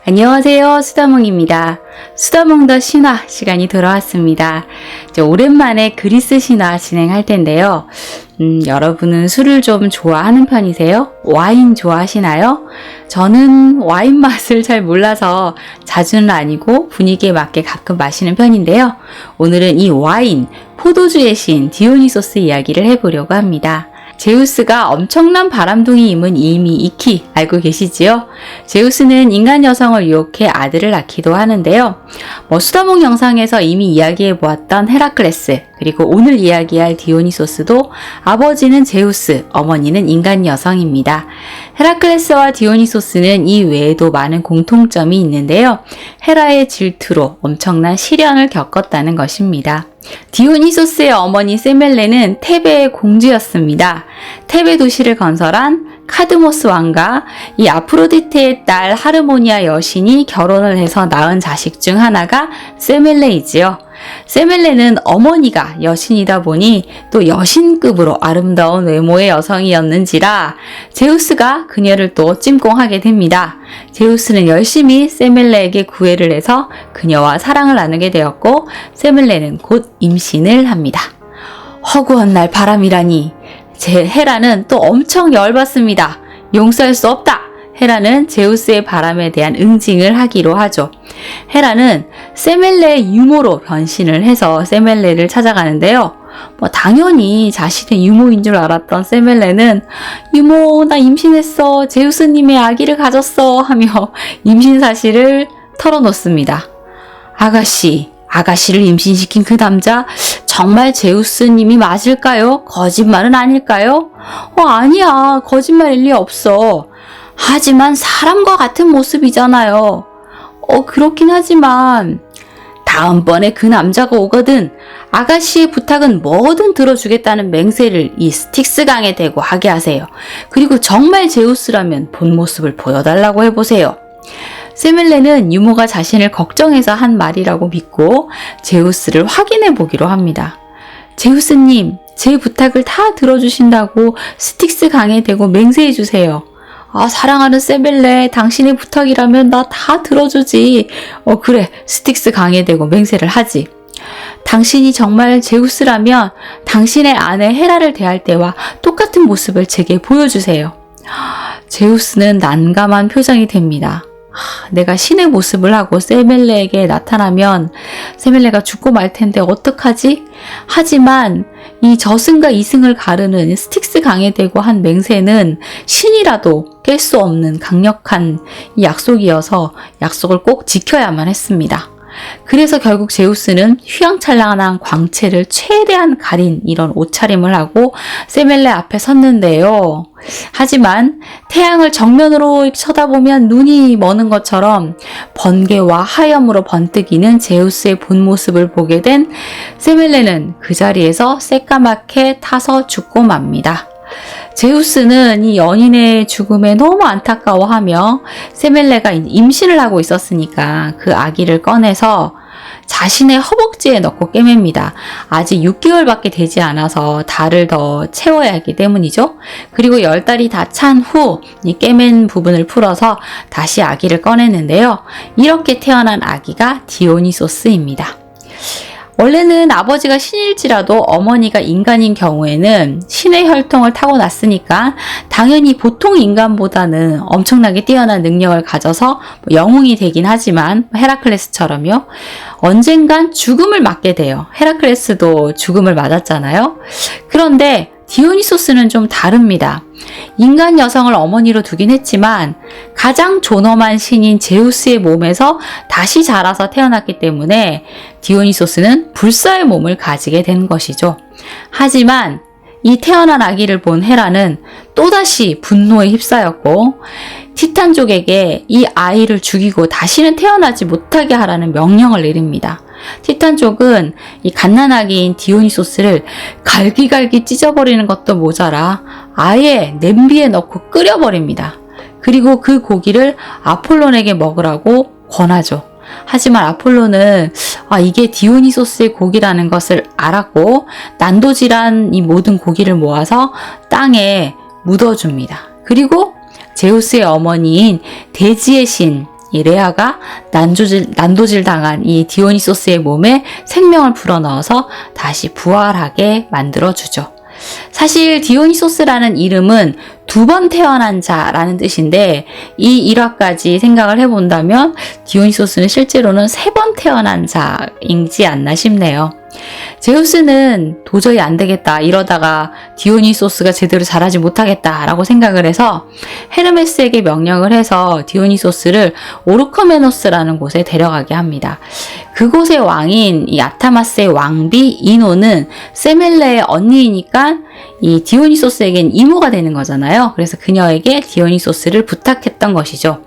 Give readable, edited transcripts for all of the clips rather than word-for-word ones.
안녕하세요. 수다몽입니다. 수다몽 더 신화 시간이 돌아왔습니다. 오랜만에 그리스 신화 진행할 텐데요. 여러분은 술을 좀 좋아하는 편이세요? 와인 좋아하시나요? 저는 와인 맛을 잘 몰라서 자주는 아니고 분위기에 맞게 가끔 마시는 편인데요. 오늘은 이 와인, 포도주의 신 디오니소스 이야기를 해보려고 합니다. 제우스가 엄청난 바람둥이 임은 이미 익히 알고 계시지요? 제우스는 인간 여성을 유혹해 아들을 낳기도 하는데요. 수다몽 영상에서 이미 이야기해 보았던 헤라클레스, 그리고 오늘 이야기할 디오니소스도 아버지는 제우스, 어머니는 인간 여성입니다. 헤라클레스와 디오니소스는 이 외에도 많은 공통점이 있는데요. 헤라의 질투로 엄청난 시련을 겪었다는 것입니다. 디오니소스의 어머니 세멜레는 테베의 공주였습니다. 테베 도시를 건설한 카드모스 왕과 이 아프로디테의 딸 하르모니아 여신이 결혼을 해서 낳은 자식 중 하나가 세멜레이지요. 세멜레는 어머니가 여신이다 보니 또 여신급으로 아름다운 외모의 여성이었는지라 제우스가 그녀를 또 찜공하게 됩니다. 제우스는 열심히 세멜레에게 구애를 해서 그녀와 사랑을 나누게 되었고 세멜레는 곧 임신을 합니다. 허구한 날 바람이라니. 제 헤라는 또 엄청 열받습니다. 용서할 수 없다. 헤라는 제우스의 바람에 대한 응징을 하기로 하죠. 헤라는 세멜레의 유모로 변신을 해서 세멜레를 찾아가는데요. 당연히 자신의 유모인 줄 알았던 세멜레는 유모 나 임신했어. 제우스님의 아기를 가졌어 하며 임신 사실을 털어놓습니다. 아가씨를 임신시킨 그 남자 정말 제우스님이 맞을까요? 거짓말은 아닐까요? 아니야. 거짓말일 리 없어. 하지만 사람과 같은 모습이잖아요. 그렇긴 하지만 다음번에 그 남자가 오거든 아가씨의 부탁은 뭐든 들어주겠다는 맹세를 이 스틱스 강에 대고 하게 하세요. 그리고 정말 제우스라면 본 모습을 보여달라고 해보세요. 세멜레는 유모가 자신을 걱정해서 한 말이라고 믿고 제우스를 확인해 보기로 합니다. 제우스님, 제 부탁을 다 들어주신다고 스틱스 강에 대고 맹세해 주세요. 사랑하는 세멜레, 당신의 부탁이라면 나 다 들어주지. 그래, 스틱스 강에 대고 맹세를 하지. 당신이 정말 제우스라면 당신의 아내 헤라를 대할 때와 똑같은 모습을 제게 보여주세요. 제우스는 난감한 표정이 됩니다. 내가 신의 모습을 하고 세멜레에게 나타나면 세멜레가 죽고 말 텐데 어떡하지? 하지만 이 저승과 이승을 가르는 스틱스 강에 대고 한 맹세는 신이라도 깰 수 없는 강력한 약속이어서 약속을 꼭 지켜야만 했습니다. 그래서 결국 제우스는 휘황찬란한 광채를 최대한 가린 이런 옷차림을 하고 세멜레 앞에 섰는데요. 하지만 태양을 정면으로 쳐다보면 눈이 머는 것처럼 번개와 하염으로 번뜩이는 제우스의 본 모습을 보게 된 세멜레는 그 자리에서 새까맣게 타서 죽고 맙니다. 제우스는 이 연인의 죽음에 너무 안타까워하며 세멜레가 임신을 하고 있었으니까 그 아기를 꺼내서 자신의 허벅지에 넣고 꿰맵니다. 아직 6개월밖에 되지 않아서 달을 더 채워야 하기 때문이죠. 그리고 10달이 다 찬 후 이 꿰맨 부분을 풀어서 다시 아기를 꺼내는데요. 이렇게 태어난 아기가 디오니소스입니다. 원래는 아버지가 신일지라도 어머니가 인간인 경우에는 신의 혈통을 타고났으니까 당연히 보통 인간보다는 엄청나게 뛰어난 능력을 가져서 영웅이 되긴 하지만 헤라클레스처럼요. 언젠간 죽음을 맞게 돼요. 헤라클레스도 죽음을 맞았잖아요. 그런데 디오니소스는 좀 다릅니다. 인간 여성을 어머니로 두긴 했지만 가장 존엄한 신인 제우스의 몸에서 다시 자라서 태어났기 때문에 디오니소스는 불사의 몸을 가지게 된 것이죠. 하지만 이 태어난 아기를 본 헤라는 또다시 분노에 휩싸였고 티탄족에게 이 아이를 죽이고 다시는 태어나지 못하게 하라는 명령을 내립니다. 티탄족은 이 갓난아기인 디오니소스를 갈기갈기 찢어버리는 것도 모자라 아예 냄비에 넣고 끓여버립니다. 그리고 그 고기를 아폴론에게 먹으라고 권하죠. 하지만 아폴로는 이게 디오니소스의 고기라는 것을 알았고 난도질한 이 모든 고기를 모아서 땅에 묻어줍니다. 그리고 제우스의 어머니인 대지의 신, 이 레아가 난도질 당한 이 디오니소스의 몸에 생명을 불어넣어서 다시 부활하게 만들어주죠. 사실 디오니소스라는 이름은 2번 태어난 자라는 뜻인데 이 일화까지 생각을 해본다면 디오니소스는 실제로는 3번 태어난 자이지 않나 싶네요. 제우스는 도저히 안 되겠다, 이러다가 디오니소스가 제대로 자라지 못하겠다라고 생각을 해서 헤르메스에게 명령을 해서 디오니소스를 오르커메노스라는 곳에 데려가게 합니다. 그곳의 왕인 이 아타마스의 왕비 이노는 세멜레의 언니이니까 이 디오니소스에겐 이모가 되는 거잖아요. 그래서 그녀에게 디오니소스를 부탁했던 것이죠.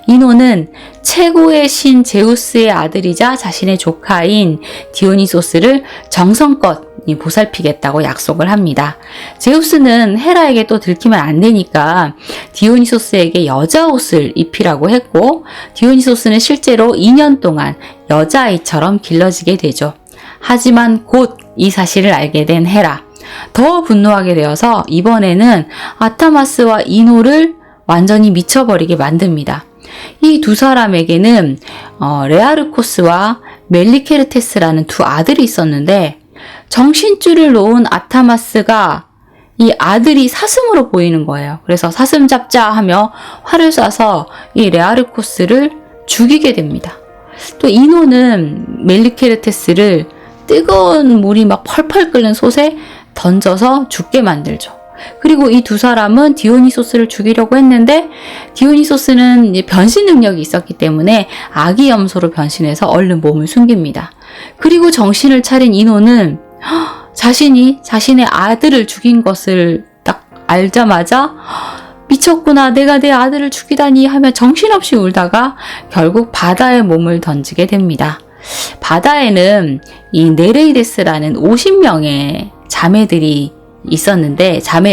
이노는 최고의 신 제우스의 아들이자 자신의 조카인 디오니소스를 정성껏 보살피겠다고 약속을 합니다. 제우스는 헤라에게 또 들키면 안 되니까 디오니소스에게 여자 옷을 입히라고 했고, 디오니소스는 실제로 2년 동안 여자아이처럼 길러지게 되죠. 하지만 곧 이 사실을 알게 된 헤라, 더 분노하게 되어서 이번에는 아타마스와 이노를 완전히 미쳐버리게 만듭니다. 이 두 사람에게는 레아르코스와 멜리케르테스라는 두 아들이 있었는데, 정신줄을 놓은 아타마스가 이 아들이 사슴으로 보이는 거예요. 그래서 사슴 잡자 하며 활을 쏴서 이 레아르코스를 죽이게 됩니다. 또 이노는 멜리케르테스를 뜨거운 물이 막 펄펄 끓는 솥에 던져서 죽게 만들죠. 그리고 이 두 사람은 디오니소스를 죽이려고 했는데 디오니소스는 이제 변신 능력이 있었기 때문에 아기 염소로 변신해서 얼른 몸을 숨깁니다. 그리고 정신을 차린 이노는 자신이 자신의 아들을 죽인 것을 딱 알자마자 미쳤구나, 내가 내 아들을 죽이다니 하며 정신없이 울다가 결국 바다에 몸을 던지게 됩니다. 바다에는 이 네레이데스라는 50명의 자매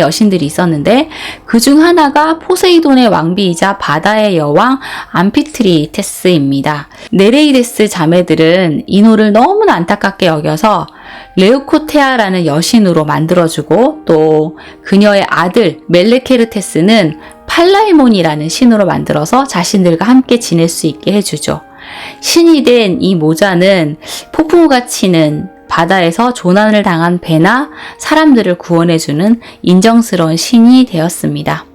여신들이 있었는데 그 중 하나가 포세이돈의 왕비이자 바다의 여왕 암피트리테스입니다. 네레이데스 자매들은 이노를 너무나 안타깝게 여겨서 레우코테아라는 여신으로 만들어주고, 또 그녀의 아들 멜레케르테스는 팔라이몬이라는 신으로 만들어서 자신들과 함께 지낼 수 있게 해주죠. 신이 된 이 모자는 폭풍우가 치는 바다에서 조난을 당한 배나 사람들을 구원해주는 인정스러운 신이 되었습니다.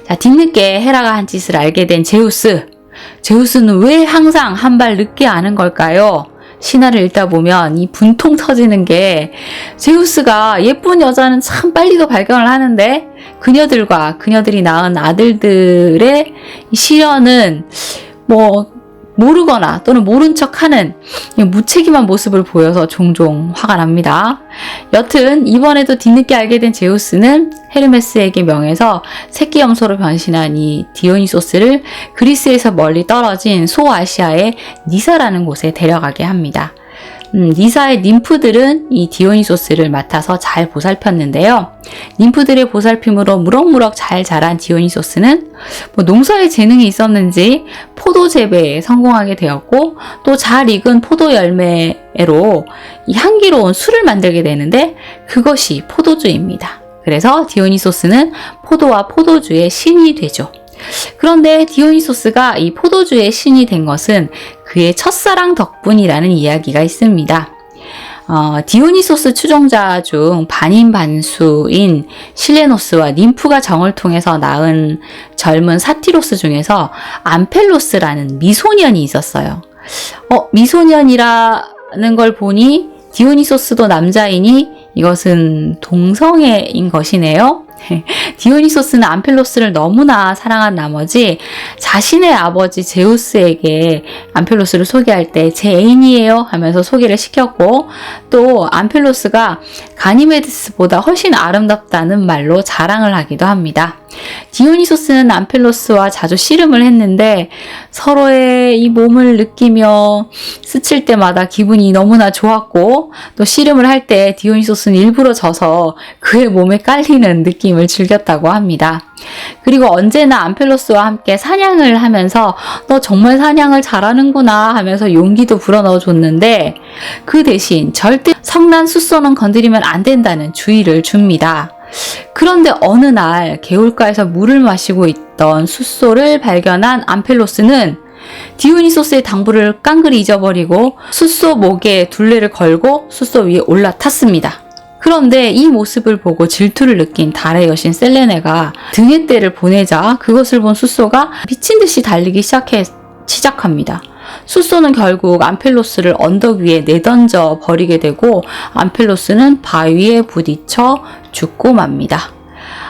자, 뒤늦게 헤라가 한 짓을 알게 된 제우스는 왜 항상 한 발 늦게 아는 걸까요? 신화를 읽다 보면 이 분통 터지는 게, 제우스가 예쁜 여자는 참 빨리도 발견을 하는데 그녀들과 그녀들이 낳은 아들들의 시련은 모르거나 또는 모른 척하는 무책임한 모습을 보여서 종종 화가 납니다. 여튼 이번에도 뒤늦게 알게 된 제우스는 헤르메스에게 명해서 새끼 염소로 변신한 이 디오니소스를 그리스에서 멀리 떨어진 소아시아의 니사라는 곳에 데려가게 합니다. 니사의 ним프들은 이 디오니소스를 맡아서 잘 보살폈는데요. ним프들의 보살핌으로 무럭무럭 잘 자란 디오니소스는 농사에 재능이 있었는지 포도 재배에 성공하게 되었고, 또 잘 익은 포도 열매로 이 향기로운 술을 만들게 되는데 그것이 포도주입니다. 그래서 디오니소스는 포도와 포도주의 신이 되죠. 그런데 디오니소스가 이 포도주의 신이 된 것은 그의 첫사랑 덕분이라는 이야기가 있습니다. 디오니소스 추종자 중 반인반수인 실레노스와 ним프가 정을 통해서 낳은 젊은 사티로스 중에서 암펠로스라는 미소년이 있었어요. 미소년이라는 걸 보니 디오니소스도 남자이니 이것은 동성애인 것이네요. 디오니소스는 암펠로스를 너무나 사랑한 나머지 자신의 아버지 제우스에게 암펠로스를 소개할 때 제 애인이에요 하면서 소개를 시켰고, 또 암펠로스가 가니메데스보다 훨씬 아름답다는 말로 자랑을 하기도 합니다. 디오니소스는 암펠로스와 자주 씨름을 했는데 서로의 이 몸을 느끼며 스칠 때마다 기분이 너무나 좋았고, 또 씨름을 할 때 디오니소스는 일부러 져서 그의 몸에 깔리는 느낌을 즐겼다고 합니다. 그리고 언제나 암펠로스와 함께 사냥을 하면서 너 정말 사냥을 잘하는구나 하면서 용기도 불어넣어 줬는데, 그 대신 절대 성난 숫소는 건드리면 안 된다는 주의를 줍니다. 그런데 어느 날 개울가에서 물을 마시고 있던 숫소를 발견한 암펠로스는 디오니소스의 당부를 깡그리 잊어버리고 숫소 목에 둘레를 걸고 숫소 위에 올라탔습니다. 그런데 이 모습을 보고 질투를 느낀 달의 여신 셀레네가 등의 떼를 보내자 그것을 본 숫소가 미친 듯이 달리기 시작합니다. 숫소는 결국 암펠로스를 언덕 위에 내던져 버리게 되고 암펠로스는 바위에 부딪혀 죽고 맙니다.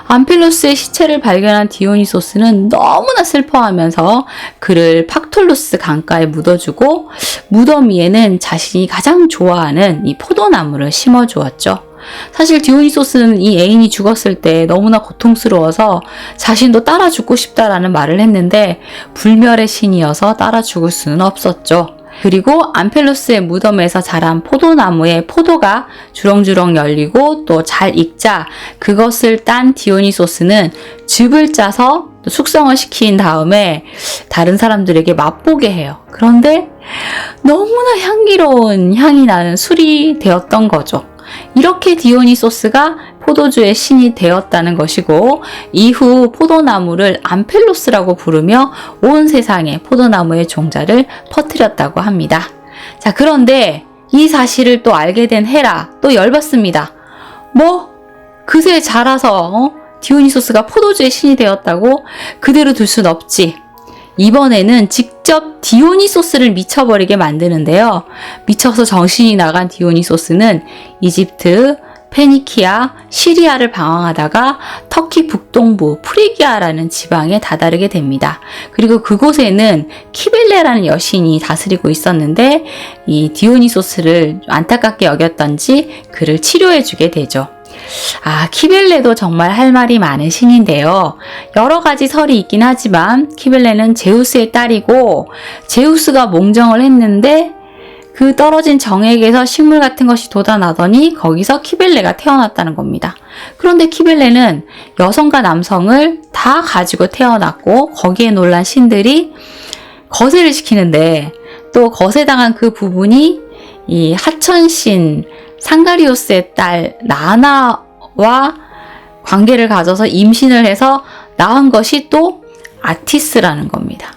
암펠로스의 시체를 발견한 디오니소스는 너무나 슬퍼하면서 그를 팍톨루스 강가에 묻어주고 무덤 위에는 자신이 가장 좋아하는 이 포도나무를 심어주었죠. 사실 디오니소스는 이 애인이 죽었을 때 너무나 고통스러워서 자신도 따라 죽고 싶다라는 말을 했는데 불멸의 신이어서 따라 죽을 수는 없었죠. 그리고 암펠로스의 무덤에서 자란 포도나무에 포도가 주렁주렁 열리고 또 잘 익자 그것을 딴 디오니소스는 즙을 짜서 숙성을 시킨 다음에 다른 사람들에게 맛보게 해요. 그런데 너무나 향기로운 향이 나는 술이 되었던 거죠. 이렇게 디오니소스가 포도주의 신이 되었다는 것이고 이후 포도나무를 암펠로스라고 부르며 온 세상에 포도나무의 종자를 퍼뜨렸다고 합니다. 자, 그런데 이 사실을 또 알게 된 헤라 또 열받습니다. 뭐? 그새 자라서 디오니소스가 포도주의 신이 되었다고 그대로 둘 순 없지. 이번에는 직접 디오니소스를 미쳐버리게 만드는데요. 미쳐서 정신이 나간 디오니소스는 이집트, 페니키아, 시리아를 방황하다가 터키 북동부 프리기아라는 지방에 다다르게 됩니다. 그리고 그곳에는 키벨레라는 여신이 다스리고 있었는데 이 디오니소스를 안타깝게 여겼던지 그를 치료해주게 되죠. 키벨레도 정말 할 말이 많은 신인데요. 여러 가지 설이 있긴 하지만 키벨레는 제우스의 딸이고 제우스가 몽정을 했는데 그 떨어진 정액에서 식물 같은 것이 돋아나더니 거기서 키벨레가 태어났다는 겁니다. 그런데 키벨레는 여성과 남성을 다 가지고 태어났고 거기에 놀란 신들이 거세를 시키는데 또 거세당한 그 부분이 이 하천신 상가리오스의 딸 나나와 관계를 가져서 임신을 해서 낳은 것이 또 아티스라는 겁니다.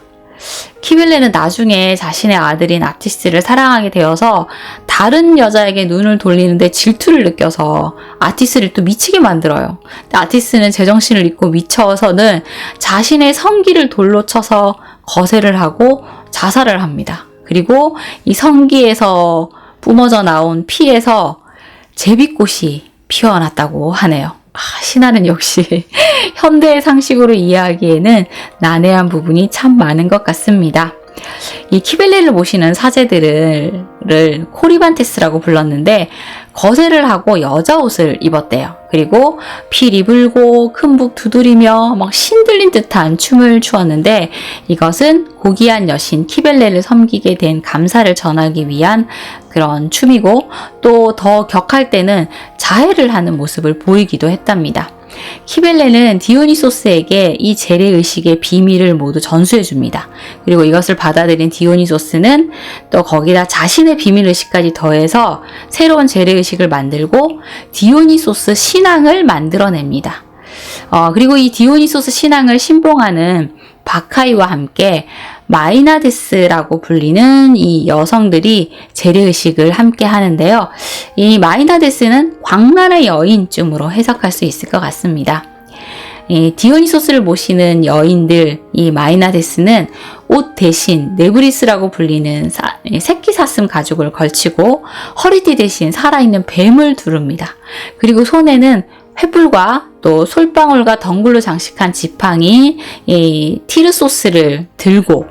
키벨레는 나중에 자신의 아들인 아티스를 사랑하게 되어서 다른 여자에게 눈을 돌리는데 질투를 느껴서 아티스를 또 미치게 만들어요. 아티스는 제정신을 잃고 미쳐서는 자신의 성기를 돌로 쳐서 거세를 하고 자살을 합니다. 그리고 이 성기에서 뿜어져 나온 피에서 제비꽃이 피어났다고 하네요. 신화는 역시 현대의 상식으로 이해하기에는 난해한 부분이 참 많은 것 같습니다. 이 키벨레를 모시는 사제들을 코리반테스라고 불렀는데 거세를 하고 여자 옷을 입었대요. 그리고 피리 불고 큰 북 두드리며 막 신들린 듯한 춤을 추었는데 이것은 고귀한 여신 키벨레를 섬기게 된 감사를 전하기 위한 그런 춤이고 또 더 격할 때는 자해를 하는 모습을 보이기도 했답니다. 키벨레는 디오니소스에게 이 재래의식의 비밀을 모두 전수해 줍니다. 그리고 이것을 받아들인 디오니소스는 또 거기다 자신의 비밀의식까지 더해서 새로운 재래의식을 만들고 디오니소스 신앙을 만들어냅니다. 그리고 이 디오니소스 신앙을 신봉하는 바카이와 함께 마이나데스라고 불리는 이 여성들이 재래의식을 함께 하는데요. 이 마이나데스는 광란의 여인쯤으로 해석할 수 있을 것 같습니다. 이 디오니소스를 모시는 여인들, 이 마이나데스는 옷 대신 네브리스라고 불리는 새끼 사슴 가죽을 걸치고 허리띠 대신 살아있는 뱀을 두릅니다. 그리고 손에는 횃불과 또 솔방울과 덩굴로 장식한 지팡이, 이 티르소스를 들고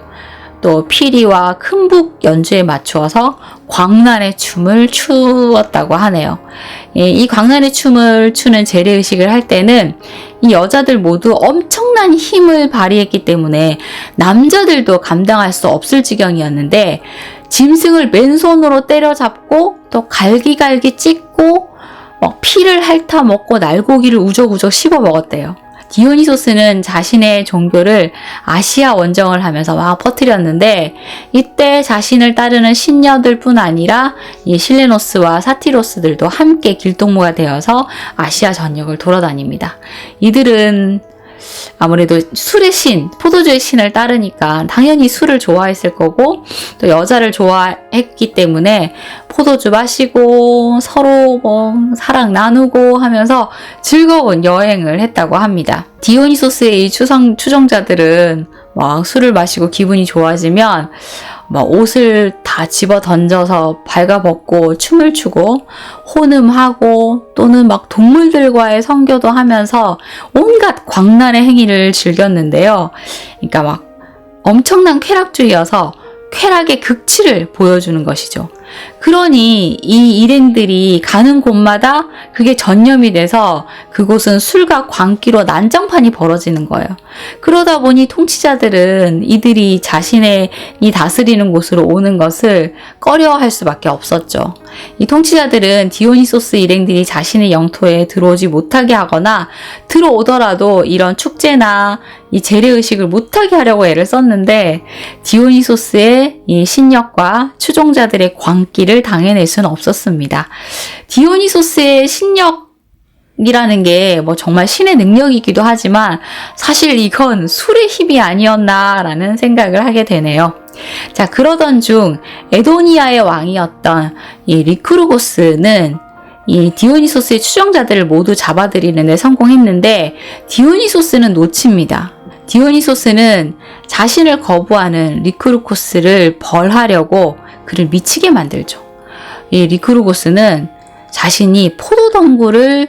또 피리와 큰북 연주에 맞추어서 광란의 춤을 추었다고 하네요. 이 광란의 춤을 추는 재래의식을 할 때는 이 여자들 모두 엄청난 힘을 발휘했기 때문에 남자들도 감당할 수 없을 지경이었는데 짐승을 맨손으로 때려잡고 또 갈기갈기 찢고 피를 핥아 먹고 날고기를 우적우적 씹어 먹었대요. 디오니소스는 자신의 종교를 아시아 원정을 하면서 막 퍼뜨렸는데 이때 자신을 따르는 신녀들뿐 아니라 이 실레노스와 사티로스들도 함께 길동무가 되어서 아시아 전역을 돌아다닙니다. 이들은 아무래도 술의 신, 포도주의 신을 따르니까 당연히 술을 좋아했을 거고 또 여자를 좋아했기 때문에 포도주 마시고 서로 뭐 사랑 나누고 하면서 즐거운 여행을 했다고 합니다. 디오니소스의 이 추종자들은 막 술을 마시고 기분이 좋아지면 막 옷을 다 집어 던져서 발가벗고 춤을 추고 혼음하고 또는 막 동물들과의 성교도 하면서 온갖 광란의 행위를 즐겼는데요. 그러니까 막 엄청난 쾌락주의여서 쾌락의 극치를 보여주는 것이죠. 그러니 이 일행들이 가는 곳마다 그게 전염이 돼서 그곳은 술과 광기로 난장판이 벌어지는 거예요. 그러다 보니 통치자들은 이들이 자신이 다스리는 곳으로 오는 것을 꺼려할 수밖에 없었죠. 이 통치자들은 디오니소스 일행들이 자신의 영토에 들어오지 못하게 하거나 들어오더라도 이런 축제나 이 재래의식을 못하게 하려고 애를 썼는데 디오니소스의 이 신력과 추종자들의 광기를 당해낼 수는 없었습니다. 디오니소스의 신력이라는 게 뭐 정말 신의 능력이기도 하지만 사실 이건 술의 힘이 아니었나라는 생각을 하게 되네요. 자, 그러던 중 에도니아의 왕이었던 이 리크루고스는 이 디오니소스의 추종자들을 모두 잡아들이는 데 성공했는데 디오니소스는 놓칩니다. 디오니소스는 자신을 거부하는 리크루코스를 벌하려고 그를 미치게 만들죠. 이 리크루고스는 자신이 포도덩굴을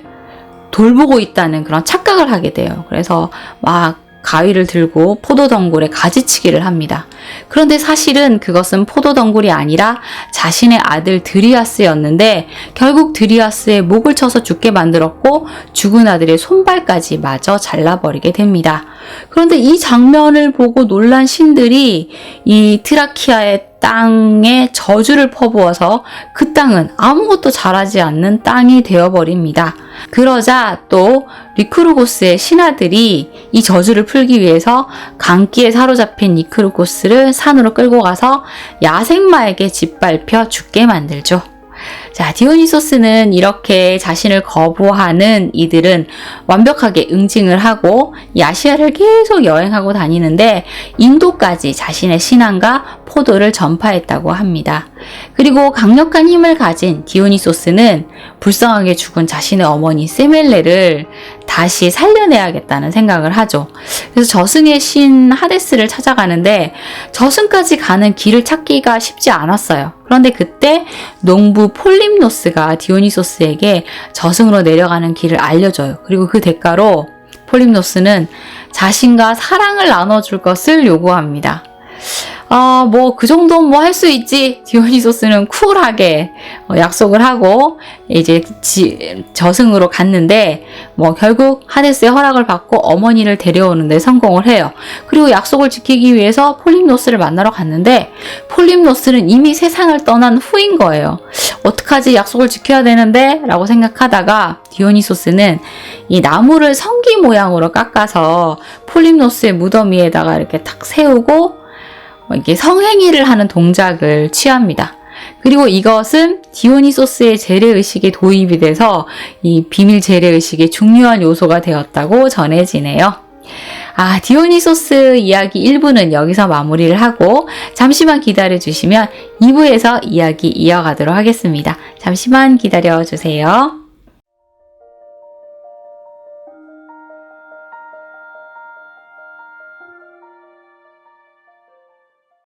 돌보고 있다는 그런 착각을 하게 돼요. 그래서 막 가위를 들고 포도덩굴에 가지치기를 합니다. 그런데 사실은 그것은 포도덩굴이 아니라 자신의 아들 드리아스였는데 결국 드리아스의 목을 쳐서 죽게 만들었고 죽은 아들의 손발까지 마저 잘라버리게 됩니다. 그런데 이 장면을 보고 놀란 신들이 이 트라키아의 땅에 저주를 퍼부어서 그 땅은 아무것도 자라지 않는 땅이 되어버립니다. 그러자 또 리크루고스의 신하들이 이 저주를 풀기 위해서 강기에 사로잡힌 리크루고스를 산으로 끌고 가서 야생마에게 짓밟혀 죽게 만들죠. 자, 디오니소스는 이렇게 자신을 거부하는 이들은 완벽하게 응징을 하고 이 아시아를 계속 여행하고 다니는데 인도까지 자신의 신앙과 포도를 전파했다고 합니다. 그리고 강력한 힘을 가진 디오니소스는 불쌍하게 죽은 자신의 어머니 세멜레를 다시 살려내야겠다는 생각을 하죠. 그래서 저승의 신 하데스를 찾아가는데 저승까지 가는 길을 찾기가 쉽지 않았어요. 그런데 그때 농부 폴림노스가 디오니소스에게 저승으로 내려가는 길을 알려줘요. 그리고 그 대가로 폴림노스는 자신과 사랑을 나눠줄 것을 요구합니다. 뭐 그 정도는 뭐 할 수 있지. 디오니소스는 쿨하게 약속을 하고 이제 저승으로 갔는데 뭐 결국 하데스의 허락을 받고 어머니를 데려오는 데 성공을 해요. 그리고 약속을 지키기 위해서 폴림노스를 만나러 갔는데 폴림노스는 이미 세상을 떠난 후인 거예요. 어떡하지? 약속을 지켜야 되는데 라고 생각하다가 디오니소스는 이 나무를 성기 모양으로 깎아서 폴림노스의 무덤 위에다가 이렇게 탁 세우고 이게 성행위를 하는 동작을 취합니다. 그리고 이것은 디오니소스의 재래의식에 도입이 돼서 이 비밀 재래의식의 중요한 요소가 되었다고 전해지네요. 디오니소스 이야기 1부는 여기서 마무리를 하고 잠시만 기다려 주시면 2부에서 이야기 이어가도록 하겠습니다. 잠시만 기다려 주세요.